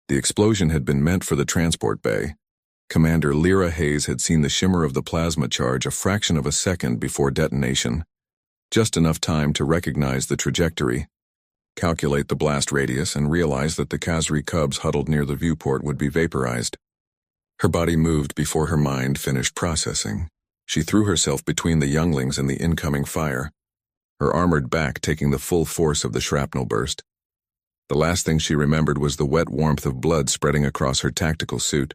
The explosion had been meant for the transport bay. Commander Lyra Hayes had seen the shimmer of the plasma charge a fraction of a second before detonation. Just enough time to recognize the trajectory, calculate the blast radius, and realize that the Khazri cubs huddled near the viewport would be vaporized. Her body moved before her mind finished processing. She threw herself between the younglings and the incoming fire, her armored back taking the full force of the shrapnel burst. The last thing she remembered was the wet warmth of blood spreading across her tactical suit,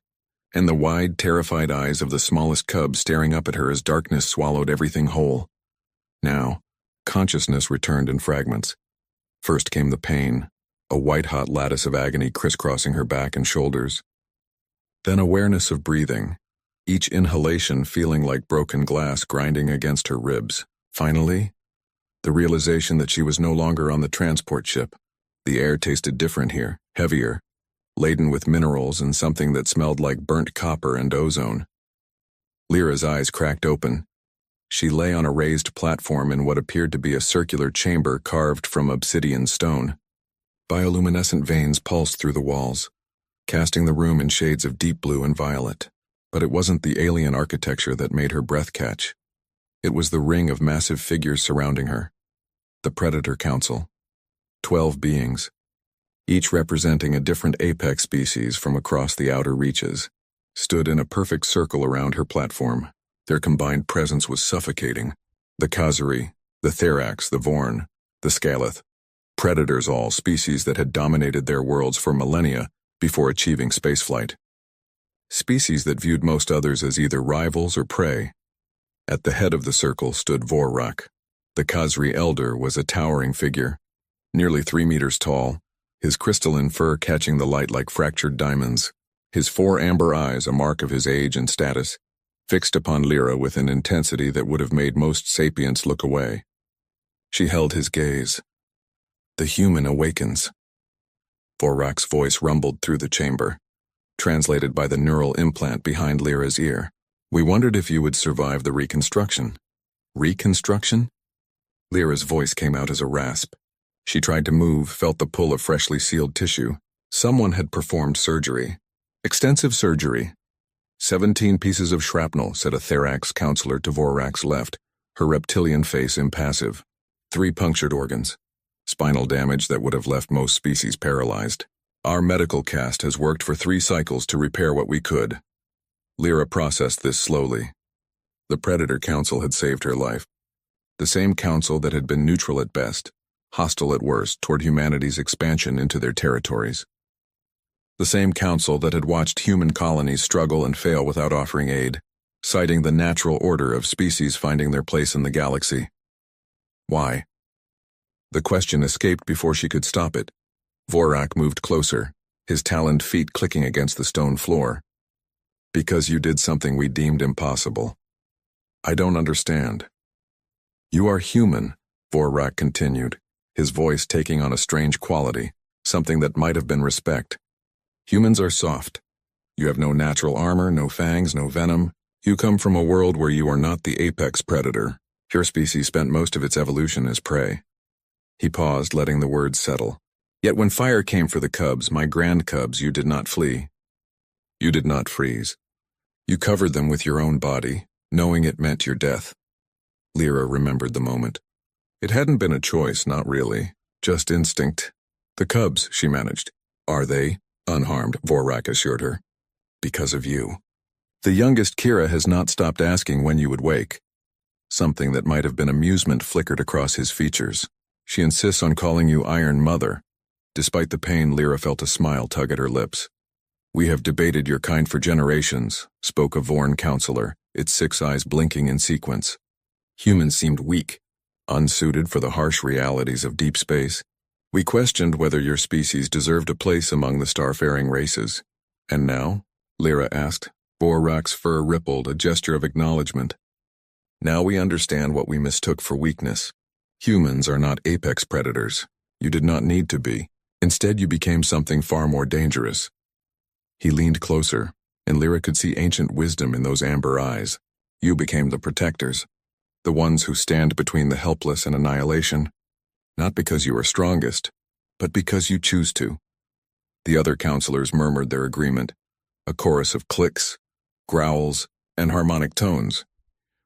and the wide, terrified eyes of the smallest cub staring up at her as darkness swallowed everything whole. Now, consciousness returned in fragments. First came the pain, a white-hot lattice of agony crisscrossing her back and shoulders. Then awareness of breathing, each inhalation feeling like broken glass grinding against her ribs. Finally, the realization that she was no longer on the transport ship. The air tasted different here, heavier, laden with minerals and something that smelled like burnt copper and ozone. Lyra's eyes cracked open. She lay on a raised platform in what appeared to be a circular chamber carved from obsidian stone. Bioluminescent veins pulsed through the walls, casting the room in shades of deep blue and violet. But it wasn't the alien architecture that made her breath catch. It was the ring of massive figures surrounding her. The Predator Council. 12 beings, each representing a different apex species from across the outer reaches, stood in a perfect circle around her platform. Their combined presence was suffocating. The Khazri, the Therax, the Vorn, the Scaleth. Predators all, species that had dominated their worlds for millennia before achieving spaceflight. Species that viewed most others as either rivals or prey. At the head of the circle stood Vorak. The Khazri Elder was a towering figure, nearly 3 meters tall, his crystalline fur catching the light like fractured diamonds, his 4 amber eyes a mark of his age and status, fixed upon Lyra with an intensity that would have made most sapients look away. She held his gaze. The human awakens. Vorak's voice rumbled through the chamber, translated by the neural implant behind Lyra's ear. We wondered if you would survive the reconstruction. Reconstruction? Lyra's voice came out as a rasp. She tried to move, felt the pull of freshly sealed tissue. Someone had performed surgery. Extensive surgery. 17 pieces of shrapnel, said a Therax counselor to Vorak's left, her reptilian face impassive. 3 punctured organs. Spinal damage that would have left most species paralyzed. Our medical cast has worked for 3 cycles to repair what we could. Lyra processed this slowly. The Predator Council had saved her life. The same council that had been neutral at best, hostile at worst toward humanity's expansion into their territories. The same council that had watched human colonies struggle and fail without offering aid, citing the natural order of species finding their place in the galaxy. Why? The question escaped before she could stop it. Vorak moved closer, his taloned feet clicking against the stone floor. Because you did something we deemed impossible. I don't understand. You are human, Vorak continued, his voice taking on a strange quality, something that might have been respect. Humans are soft. You have no natural armor, no fangs, no venom. You come from a world where you are not the apex predator. Your species spent most of its evolution as prey. He paused, letting the words settle. Yet when fire came for the cubs, my grand cubs, you did not flee. You did not freeze. You covered them with your own body, knowing it meant your death. Lyra remembered the moment. It hadn't been a choice, not really. Just instinct. The cubs, she managed. Are they? Unharmed, Vorak assured her. Because of you. The youngest Kira has not stopped asking when you would wake. Something that might have been amusement flickered across his features. She insists on calling you Iron Mother. Despite the pain, Lyra felt a smile tug at her lips. We have debated your kind for generations, spoke a Vorn counselor, its 6 eyes blinking in sequence. Humans seemed weak, unsuited for the harsh realities of deep space. We questioned whether your species deserved a place among the starfaring races. And now? Lyra asked. Vorak's fur rippled, a gesture of acknowledgement. Now we understand what we mistook for weakness. Humans are not apex predators. You did not need to be. Instead, you became something far more dangerous. He leaned closer, and Lyra could see ancient wisdom in those amber eyes. You became the protectors, the ones who stand between the helpless and annihilation, not because you are strongest, but because you choose to. The other counselors murmured their agreement, a chorus of clicks, growls, and harmonic tones.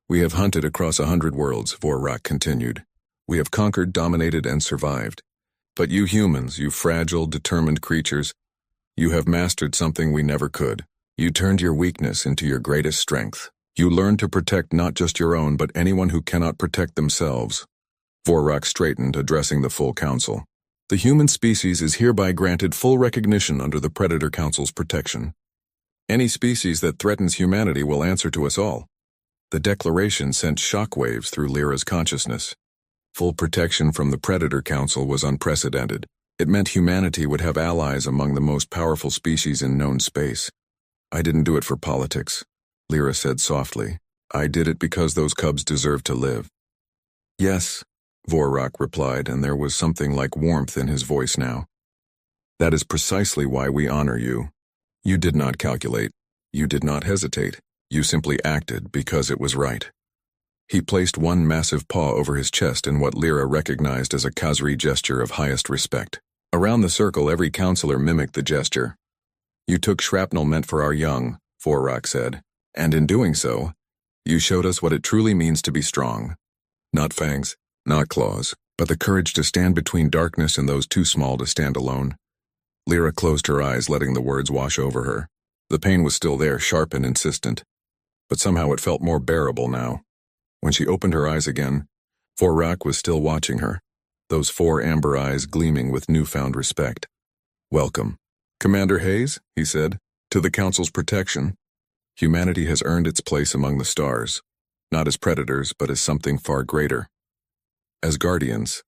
We have hunted across 100 worlds, Vorrak continued. We have conquered, dominated, and survived. But you humans, you fragile, determined creatures, you have mastered something we never could. You turned your weakness into your greatest strength. You learned to protect not just your own, but anyone who cannot protect themselves. Vorrak straightened, addressing the full council. The human species is hereby granted full recognition under the Predator Council's protection. Any species that threatens humanity will answer to us all. The declaration sent shockwaves through Lyra's consciousness. Full protection from the Predator Council was unprecedented. It meant humanity would have allies among the most powerful species in known space. I didn't do it for politics, Lyra said softly. I did it because those cubs deserve to live. Yes, Vorrak replied, and there was something like warmth in his voice now. That is precisely why we honor you. You did not calculate. You did not hesitate. You simply acted because it was right. He placed one massive paw over his chest in what Lyra recognized as a Khazri gesture of highest respect. Around the circle, every counselor mimicked the gesture. You took shrapnel meant for our young, Vorrak said, and in doing so, you showed us what it truly means to be strong. Not fangs, not claws, but the courage to stand between darkness and those too small to stand alone. Lyra closed her eyes, letting the words wash over her. The pain was still there, sharp and insistent, but somehow it felt more bearable now. When she opened her eyes again, Vorrak was still watching her, those 4 amber eyes gleaming with newfound respect. Welcome, Commander Hayes, he said, to the Council's protection. Humanity has earned its place among the stars, not as predators, but as something far greater. As guardians.